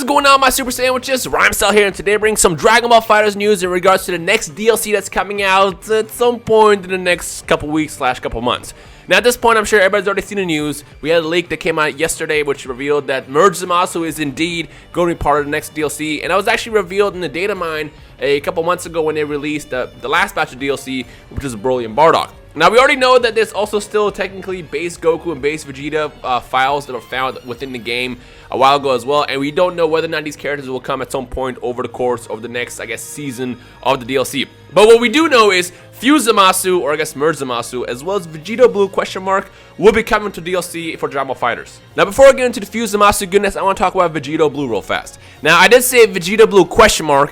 going on, my super sandwiches? Rhymestyle here, and today bring some Dragon Ball FighterZ news in regards to the next DLC that's coming out at some point in the next couple weeks / couple months. Now at this point, I'm sure everybody's already seen the news. We had a leak that came out yesterday which revealed that Fused Zamasu is indeed going to be part of the next DLC, and that was actually revealed in the data mine a couple months ago when they released the last batch of DLC, which is Broly and Bardock. Now, we already know that there's also still technically base Goku and base Vegeta files that were found within the game a while ago as well, and we don't know whether or not these characters will come at some point over the course of the next, I guess, season of the DLC. But what we do know is Fused Zamasu, or I guess Fused Zamasu, as well as Vegito Blue will be coming to DLC for Dragon Ball FighterZ. Now, before I get into the Fused Zamasu goodness, I want to talk about Vegito Blue real fast. Now, I did say Vegito Blue ,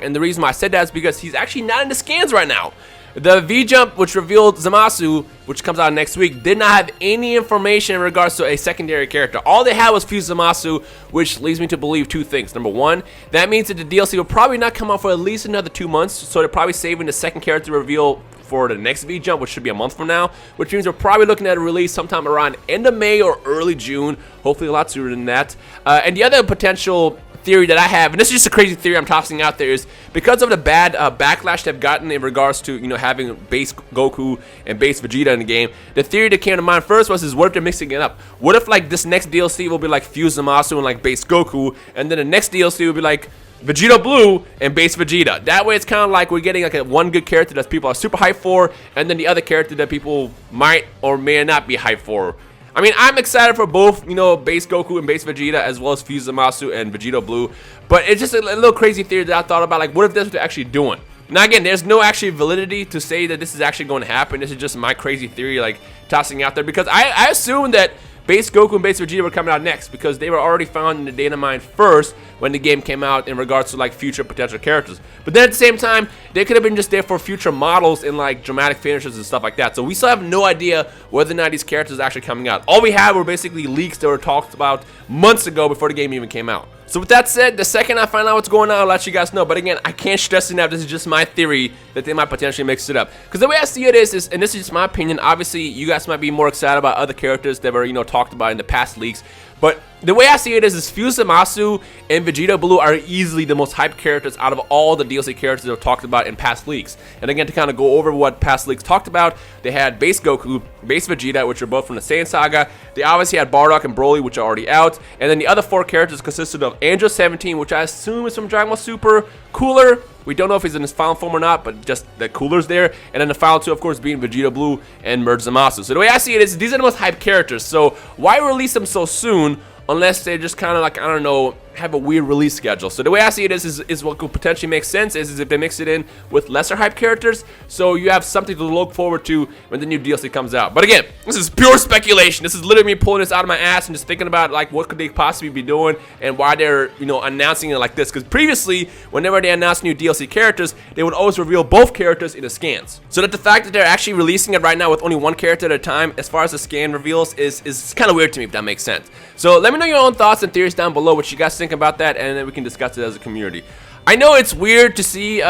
and the reason why I said that is because he's actually not in the scans right now. The V-Jump, which revealed Zamasu, which comes out next week, did not have any information in regards to a secondary character. All they had was Fused Zamasu, which leads me to believe two things. Number one, that means that the DLC will probably not come out for at least another 2 months, so they're probably saving the second character reveal for the next V-Jump, which should be a month from now, which means we're probably looking at a release sometime around end of May or early June, hopefully a lot sooner than that. And the other potential theory that I have, and this is just a crazy theory I'm tossing out there, is because of the bad backlash they've gotten in regards to, you know, having base Goku and base Vegeta in the game, the theory that came to mind first was, what if they're mixing it up? What if, like, this next DLC will be like Fused Zamasu and like base Goku, and then the next DLC will be like Vegito Blue and base Vegeta? That way it's kind of like we're getting like one good character that people are super hyped for, and then the other character that people might or may not be hyped for. I mean, I'm excited for both, you know, base Goku and base Vegeta, as well as Fused Zamasu and Vegito Blue. But it's just a little crazy theory that I thought about, like, what if that's what they're actually doing? Now, again, there's no actually validity to say that this is actually going to happen. This is just my crazy theory, like, tossing out there. Because I assume that base Goku and base Vegeta were coming out next, because they were already found in the data mine first when the game came out in regards to like future potential characters. But then at the same time, they could have been just there for future models and like dramatic finishes and stuff like that. So we still have no idea whether or not these characters are actually coming out. All we had were basically leaks that were talked about months ago before the game even came out. So with that said, the second I find out what's going on, I'll let you guys know. But again, I can't stress enough, this is just my theory that they might potentially mix it up. Because the way I see it is, and this is just my opinion, obviously you guys might be more excited about other characters that were, you know, talked about in the past leaks. But the way I see it is Fused Zamasu and Vegito Blue are easily the most hyped characters out of all the DLC characters that were talked about in past leaks. And again, to kind of go over what past leaks talked about, they had base Goku, base Vegeta, which are both from the Saiyan Saga. They obviously had Bardock and Broly, which are already out. And then the other 4 characters consisted of Angel 17, which I assume is from Dragon Ball Super, Cooler. We don't know if he's in his final form or not, but just the Cooler's there. And then the final 2, of course, being Vegito Blue and Fused Zamasu. So the way I see it is, these are the most hyped characters. So why release them so soon unless they just kind of like, I don't know, have a weird release schedule? So the way I see it is what could potentially make sense is if they mix it in with lesser hype characters, so you have something to look forward to when the new DLC comes out. But again, this is pure speculation. This is literally me pulling this out of my ass and just thinking about like what could they possibly be doing and why they're, you know, announcing it like this. Because previously, whenever they announced new DLC characters, they would always reveal both characters in the scans. So that the fact that they're actually releasing it right now with only one character at a time, as far as the scan reveals, is kind of weird to me, if that makes sense. So let me know your own thoughts and theories down below, what you guys think about that, and then we can discuss it as a community. I know it's weird to see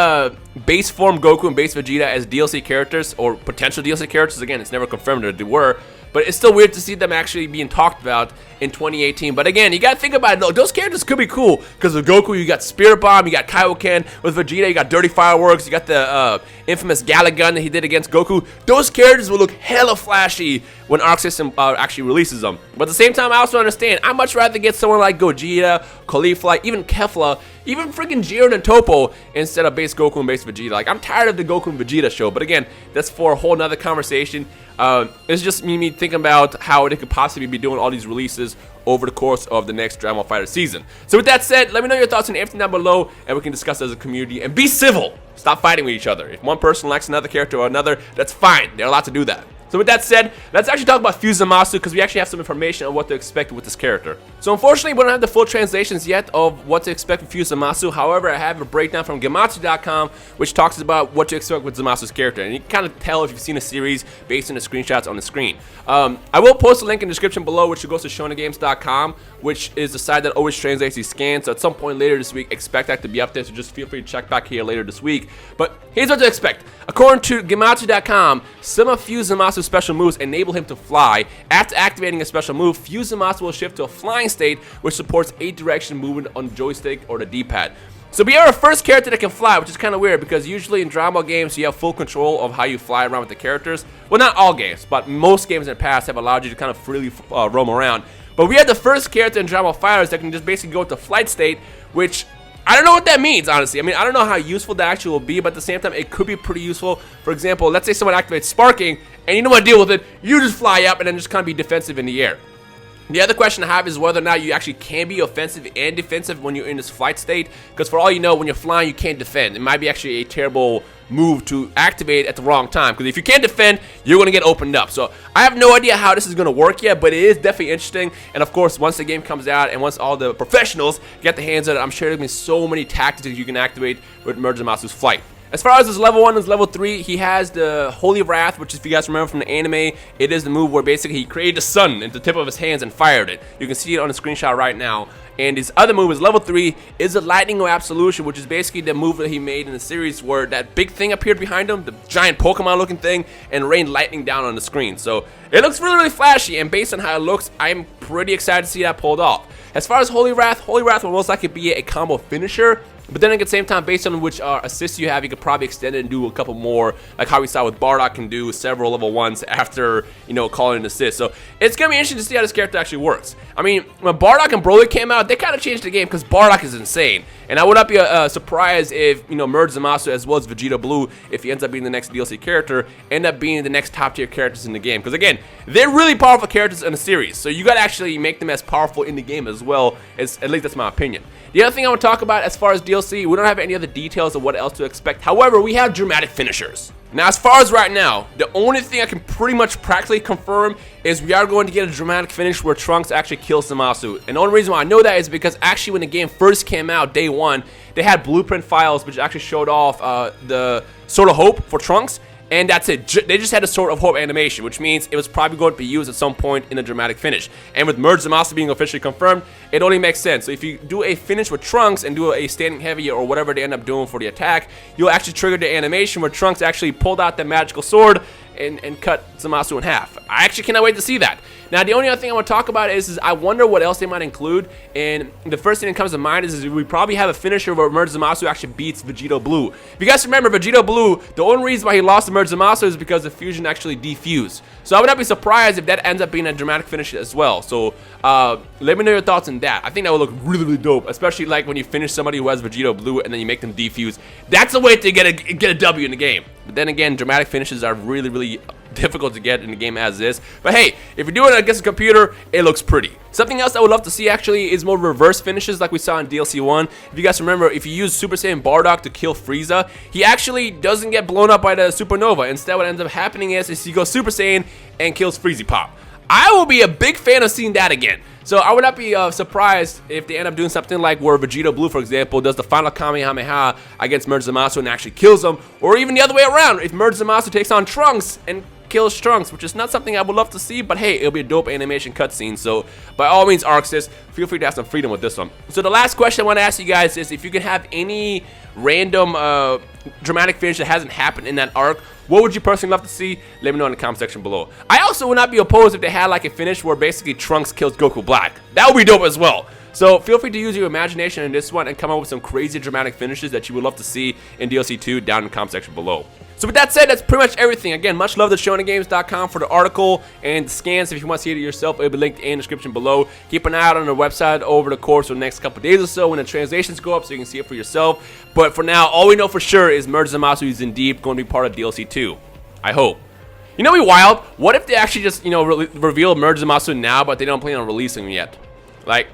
base form Goku and base Vegeta as DLC characters, or potential DLC characters. Again, it's never confirmed that they were, but it's still weird to see them actually being talked about in 2018. But again, you gotta think about it. Look, those characters could be cool, because with Goku, you got Spirit Bomb, you got Kaioken. With Vegeta, you got Dirty Fireworks, you got the infamous Galagun that he did against Goku. Those characters will look hella flashy when Arc System actually releases them. But at the same time, I also understand, I'd much rather get someone like Gogeta, Caulifla, even Kefla, even freaking Jiren and Toppo instead of base Goku and base Vegeta. Like, I'm tired of the Goku and Vegeta show, but again, that's for a whole nother conversation. It's just me thinking about how they could possibly be doing all these releases over the course of the next Dragon Ball FighterZ season. So with that said, let me know your thoughts on everything down below, and we can discuss as a community. And be civil. Stop fighting with each other. If one person likes another character or another, that's fine. They're allowed to do that. So with that said, let's actually talk about Fused Zamasu, because we actually have some information on what to expect with this character. So unfortunately, we don't have the full translations yet of what to expect with Fused Zamasu. However, I have a breakdown from Gematsu.com, which talks about what to expect with Zamasu's character. And you can kind of tell if you've seen a series based on the screenshots on the screen. I will post a link in the description below, which goes to ShonenGames.com, which is the site that always translates these scans. So at some point later this week, expect that to be up there. So just feel free to check back here later this week. But here's what to expect. According to Gematsu.com, some of Fused Zamasu Zamasu's special moves enable him to fly. After activating a special move, Fused Zamasu will shift to a flying state, which supports 8-direction movement on the joystick or the D-pad. So we are our first character that can fly, which is kind of weird because usually in Dragon Ball games you have full control of how you fly around with the characters. Well, not all games, but most games in the past have allowed you to kind of freely roam around. But we had the first character in Dragon Ball FighterZ that can just basically go into flight state, which I don't know what that means, honestly. I mean, I don't know how useful that actually will be, but at the same time, it could be pretty useful. For example, let's say someone activates sparking, and you don't want to deal with it, you just fly up and then just kind of be defensive in the air. The other question I have is whether or not you actually can be offensive and defensive when you're in this flight state, because for all you know, when you're flying, you can't defend. It might be actually a terrible move to activate at the wrong time, because if you can't defend, you're going to get opened up. So I have no idea how this is going to work yet, but it is definitely interesting. And of course, once the game comes out and once all the professionals get their hands on it, I'm sure there's going to be so many tactics you can activate with Zamasu's flight. As far as his level 1 and his level 3, he has the Holy Wrath, which if you guys remember from the anime, it is the move where basically he created the sun into the tip of his hands and fired it. You can see it on the screenshot right now. And his other move is level 3, is the Lightning or Absolution, which is basically the move that he made in the series where that big thing appeared behind him, the giant Pokemon looking thing, and rained lightning down on the screen. So it looks really, really flashy, and based on how it looks, I'm pretty excited to see that pulled off. As far as Holy Wrath will most likely be a combo finisher. But then at the same time, based on which assists you have, you could probably extend it and do a couple more, like how we saw with Bardock can do several level 1s after, you know, calling an assist. So it's going to be interesting to see how this character actually works. I mean, when Bardock and Broly came out, they kind of changed the game because Bardock is insane. And I would not be surprised if, you know, Zamasu as well as Vegito Blue, if he ends up being the next DLC character, end up being the next top tier characters in the game. Because again, they're really powerful characters in the series. So you got to actually make them as powerful in the game as well. At least that's my opinion. The other thing I want to talk about as far as DLC, we don't have any other details of what else to expect. However, we have dramatic finishers. Now, as far as right now, the only thing I can pretty much practically confirm is we are going to get a dramatic finish where Trunks actually kills Zamasu. And the only reason why I know that is because actually when the game first came out, day 1, they had blueprint files which actually showed off the Sword of Hope for Trunks. And that's it. They just had a Sword of Hope animation, which means it was probably going to be used at some point in a dramatic finish. And with Zamasu being officially confirmed, it only makes sense. So if you do a finish with Trunks and do a standing heavy or whatever they end up doing for the attack, you'll actually trigger the animation where Trunks actually pulled out the magical sword and cut Zamasu in half. I actually cannot wait to see that. Now, the only other thing I want to talk about is I wonder what else they might include. And the first thing that comes to mind is we probably have a finisher where Zamasu actually beats Vegito Blue. If you guys remember, Vegito Blue, the only reason why he lost to Zamasu is because the fusion actually defused. So I would not be surprised if that ends up being a dramatic finish as well. So let me know your thoughts on that. I think that would look really, really dope, especially like when you finish somebody who has Vegito Blue and then you make them defuse. That's a way to get a W in the game. But then again, dramatic finishes are really, really difficult to get in the game as is. But hey, if you're doing it against a computer, it looks pretty. Something else I would love to see actually is more reverse finishes like we saw in DLC 1. If you guys remember, if you use Super Saiyan Bardock to kill Frieza, he actually doesn't get blown up by the supernova. Instead, what ends up happening is he goes Super Saiyan and kills Freezy Pop. I will be a big fan of seeing that again. So I would not be surprised if they end up doing something like where Vegito Blue, for example, does the final Kamehameha against Zamasu and actually kills him. Or even the other way around, if Zamasu takes on Trunks and kills Trunks, which is not something I would love to see, but hey, it'll be a dope animation cutscene. So by all means, Arxis, feel free to have some freedom with this one. So the last question I want to ask you guys is if you can have any random dramatic finish that hasn't happened in that arc, what would you personally love to see? Let me know in the comment section below. I also would not be opposed if they had like a finish where basically Trunks kills Goku Black. That would be dope as well. So feel free to use your imagination in this one and come up with some crazy dramatic finishes that you would love to see in DLC 2 down in the comment section below. So with that said, that's pretty much everything. Again, much love to ShonenGames.com for the article and the scans. If you want to see it yourself, it'll be linked in the description below. Keep an eye out on the website over the course of the next couple days or so when the translations go up so you can see it for yourself. But for now, all we know for sure is Zamasu is indeed going to be part of DLC 2. I hope. You know, be wild. What if they actually just, you know, reveal Zamasu now, but they don't plan on releasing him yet? Like,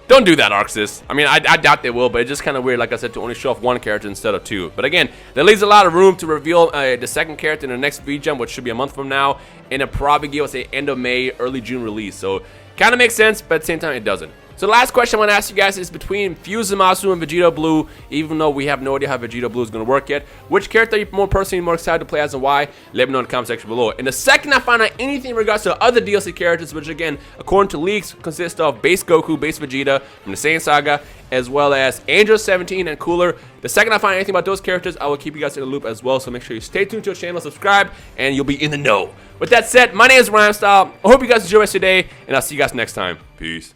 don't do that, Arxis. I mean, I doubt they will, but it's just kind of weird, like I said, to only show off one character instead of two. But again, that leaves a lot of room to reveal the second character in the next V-Jump, which should be a month from now, and it'll probably give us an end of May, early June release. So, kind of makes sense, but at the same time, it doesn't. So the last question I want to ask you guys is between Fused Zamasu and Vegito Blue, even though we have no idea how Vegito Blue is going to work yet. Which character are you more excited to play as and why? Let me know in the comment section below. And the second I find out anything in regards to other DLC characters, which again, according to leaks, consist of base Goku, base Vegeta from the Saiyan Saga, as well as Angel 17 and Cooler. The second I find anything about those characters, I will keep you guys in the loop as well. So make sure you stay tuned to the channel, subscribe, and you'll be in the know. With that said, my name is Rhymestyle. I hope you guys enjoy the rest of your day, and I'll see you guys next time. Peace.